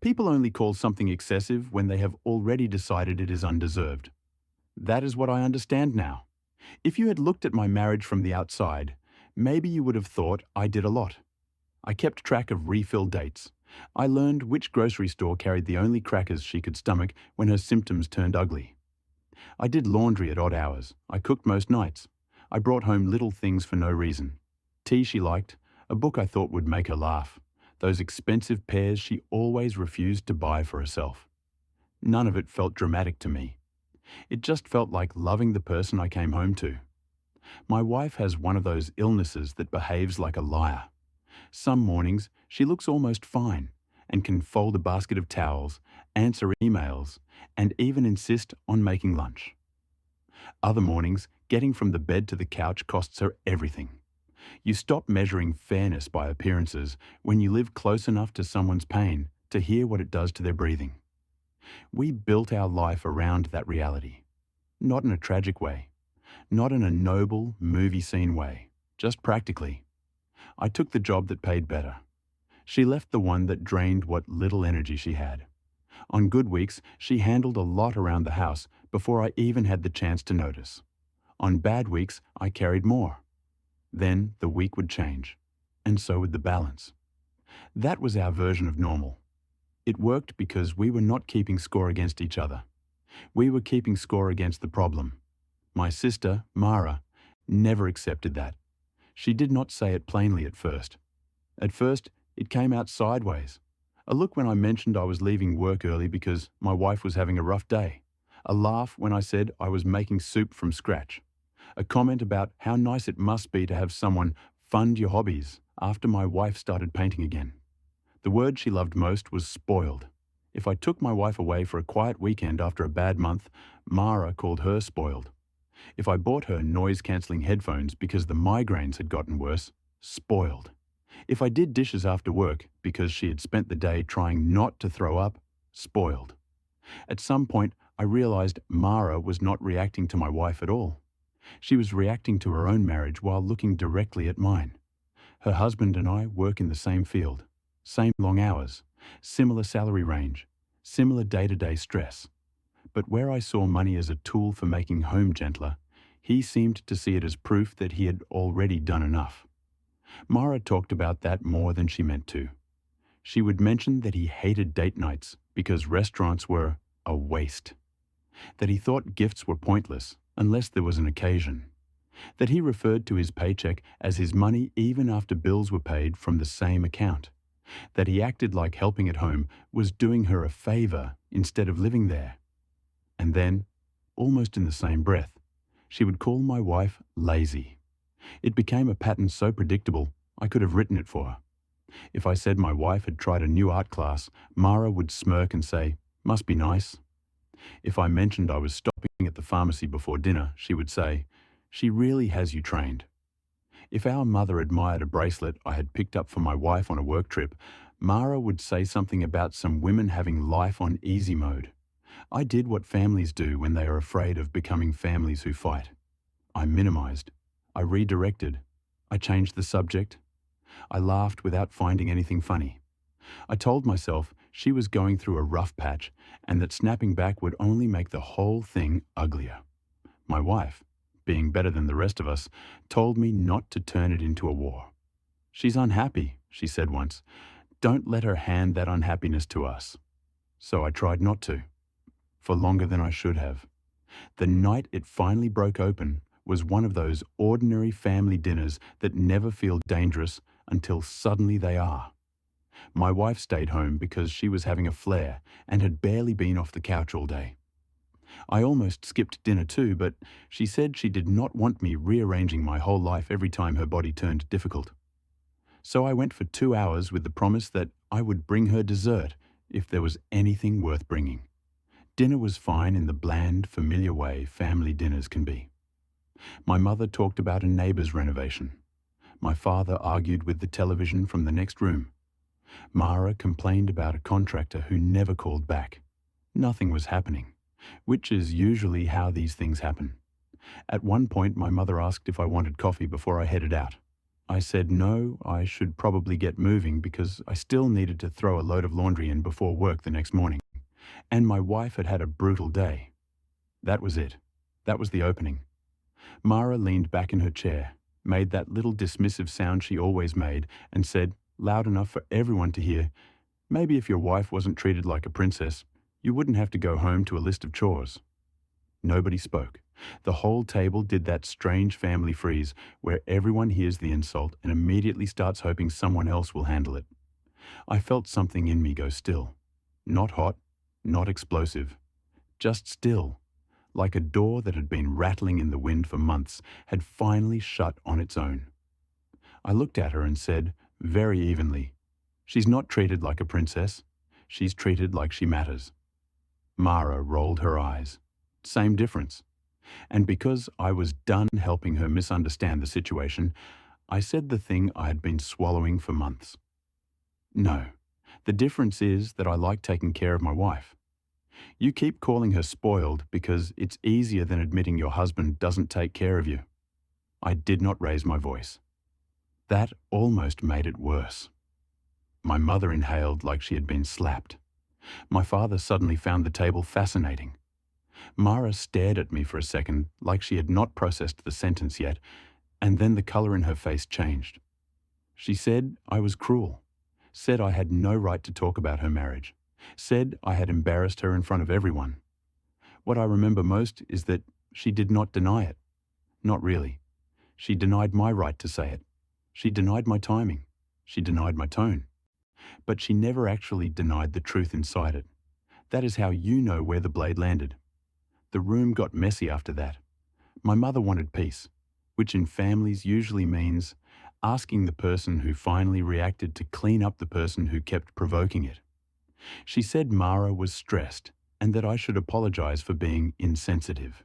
People only call something excessive when they have already decided it is undeserved. That is what I understand now. If you had looked at my marriage from the outside, maybe you would have thought I did a lot. I kept track of refill dates. I learned which grocery store carried the only crackers she could stomach when her symptoms turned ugly. I did laundry at odd hours. I cooked most nights. I brought home little things for no reason. Tea she liked, a book I thought would make her laugh, those expensive pears she always refused to buy for herself. None of it felt dramatic to me. It just felt like loving the person I came home to. My wife has one of those illnesses that behaves like a liar. Some mornings, she looks almost fine and can fold a basket of towels, answer emails, and even insist on making lunch. Other mornings, getting from the bed to the couch costs her everything. You stop measuring fairness by appearances when you live close enough to someone's pain to hear what it does to their breathing. We built our life around that reality. Not in a tragic way. Not in a noble, movie scene way. Just practically. I took the job that paid better. She left the one that drained what little energy she had. On good weeks, she handled a lot around the house before I even had the chance to notice. On bad weeks, I carried more. Then the week would change, and so would the balance. That was our version of normal. It worked because we were not keeping score against each other. We were keeping score against the problem. My sister, Mara, never accepted that. She did not say it plainly at first. At first, it came out sideways. A look when I mentioned I was leaving work early because my wife was having a rough day. A laugh when I said I was making soup from scratch. A comment about how nice it must be to have someone fund your hobbies after my wife started painting again. The word she loved most was spoiled. If I took my wife away for a quiet weekend after a bad month, Mara called her spoiled. If I bought her noise-cancelling headphones because the migraines had gotten worse, spoiled. If I did dishes after work because she had spent the day trying not to throw up, spoiled. At some point, I realized Mara was not reacting to my wife at all. She was reacting to her own marriage while looking directly at mine. Her husband and I work in the same field, same long hours, similar salary range, similar day-to-day stress. But where I saw money as a tool for making home gentler, he seemed to see it as proof that he had already done enough. Mara talked about that more than she meant to. She would mention that he hated date nights because restaurants were a waste. That he thought gifts were pointless unless there was an occasion. That he referred to his paycheck as his money even after bills were paid from the same account. That he acted like helping at home was doing her a favor instead of living there. And then, almost in the same breath, she would call my wife lazy. It became a pattern so predictable, I could have written it for her. If I said my wife had tried a new art class, Mara would smirk and say, "Must be nice." If I mentioned I was stopping at the pharmacy before dinner, she would say, "She really has you trained." If our mother admired a bracelet I had picked up for my wife on a work trip, Mara would say something about some women having life on easy mode. I did what families do when they are afraid of becoming families who fight. I minimized. I redirected. I changed the subject. I laughed without finding anything funny. I told myself she was going through a rough patch and that snapping back would only make the whole thing uglier. My wife, being better than the rest of us, told me not to turn it into a war. "She's unhappy," she said once. "Don't let her hand that unhappiness to us." So I tried not to. For longer than I should have. The night it finally broke open was one of those ordinary family dinners that never feel dangerous until suddenly they are. My wife stayed home because she was having a flare and had barely been off the couch all day. I almost skipped dinner too, but she said she did not want me rearranging my whole life every time her body turned difficult. So I went for 2 hours with the promise that I would bring her dessert if there was anything worth bringing. Dinner was fine in the bland, familiar way family dinners can be. My mother talked about a neighbor's renovation. My father argued with the television from the next room. Mara complained about a contractor who never called back. Nothing was happening, which is usually how these things happen. At one point, my mother asked if I wanted coffee before I headed out. I said no, I should probably get moving because I still needed to throw a load of laundry in before work the next morning. And my wife had had a brutal day. That was it. That was the opening. Mara leaned back in her chair, made that little dismissive sound she always made, and said, loud enough for everyone to hear, maybe if your wife wasn't treated like a princess, you wouldn't have to go home to a list of chores. Nobody spoke. The whole table did that strange family freeze where everyone hears the insult and immediately starts hoping someone else will handle it. I felt something in me go still. Not hot, not explosive, just still, like a door that had been rattling in the wind for months had finally shut on its own. I looked at her and said, very evenly, she's not treated like a princess. She's treated like she matters. Mara rolled her eyes. Same difference. And because I was done helping her misunderstand the situation, I said the thing I had been swallowing for months. No, the difference is that I like taking care of my wife. You keep calling her spoiled because it's easier than admitting your husband doesn't take care of you. I did not raise my voice. That almost made it worse. My mother inhaled like she had been slapped. My father suddenly found the table fascinating. Mara stared at me for a second like she had not processed the sentence yet, and then the color in her face changed. She said I was cruel, said I had no right to talk about her marriage, said I had embarrassed her in front of everyone. What I remember most is that she did not deny it. Not really. She denied my right to say it. She denied my timing. She denied my tone. But she never actually denied the truth inside it. That is how you know where the blade landed. The room got messy after that. My mother wanted peace, which in families usually means asking the person who finally reacted to clean up the person who kept provoking it. She said Mara was stressed and that I should apologize for being insensitive.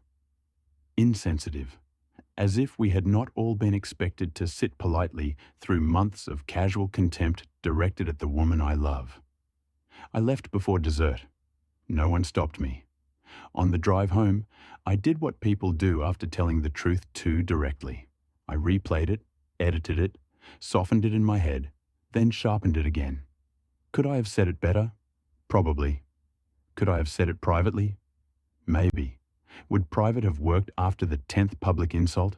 Insensitive, as if we had not all been expected to sit politely through months of casual contempt directed at the woman I love. I left before dessert. No one stopped me. On the drive home, I did what people do after telling the truth too directly. I replayed it, edited it, softened it in my head, then sharpened it again. Could I have said it better? Probably. Could I have said it privately? Maybe. Would private have worked after the 10th public insult?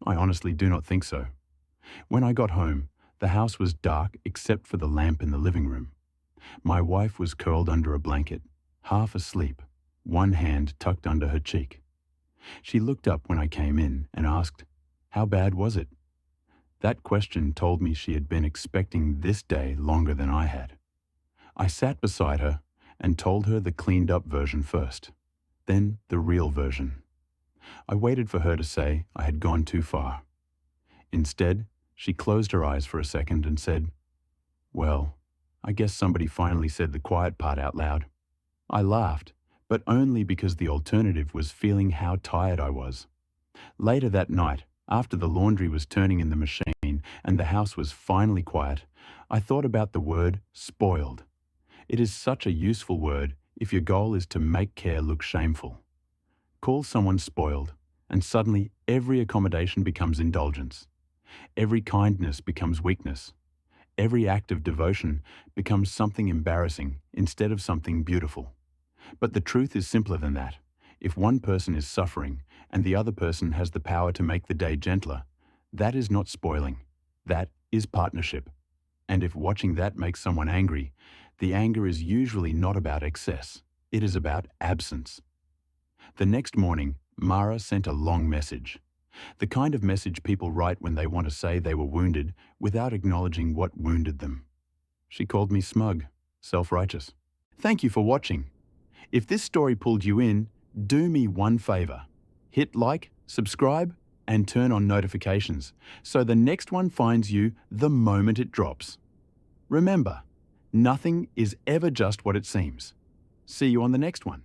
I honestly do not think so. When I got home, the house was dark except for the lamp in the living room. My wife was curled under a blanket, half asleep, one hand tucked under her cheek. She looked up when I came in and asked, "How bad was it?" That question told me she had been expecting this day longer than I had. I sat beside her and told her the cleaned-up version first, then the real version. I waited for her to say I had gone too far. Instead, she closed her eyes for a second and said, "Well, I guess somebody finally said the quiet part out loud." I laughed, but only because the alternative was feeling how tired I was. Later that night, after the laundry was turning in the machine and the house was finally quiet, I thought about the word spoiled. It is such a useful word if your goal is to make care look shameful. Call someone spoiled, and suddenly every accommodation becomes indulgence. Every kindness becomes weakness. Every act of devotion becomes something embarrassing instead of something beautiful. But the truth is simpler than that. If one person is suffering and the other person has the power to make the day gentler, that is not spoiling. That is partnership. And if watching that makes someone angry, the anger is usually not about excess. It is about absence. The next morning, Mara sent a long message. The kind of message people write when they want to say they were wounded without acknowledging what wounded them. She called me smug, self-righteous. Thank you for watching. If this story pulled you in, do me one favor. Hit like, subscribe, and turn on notifications so the next one finds you the moment it drops. Remember, nothing is ever just what it seems. See you on the next one.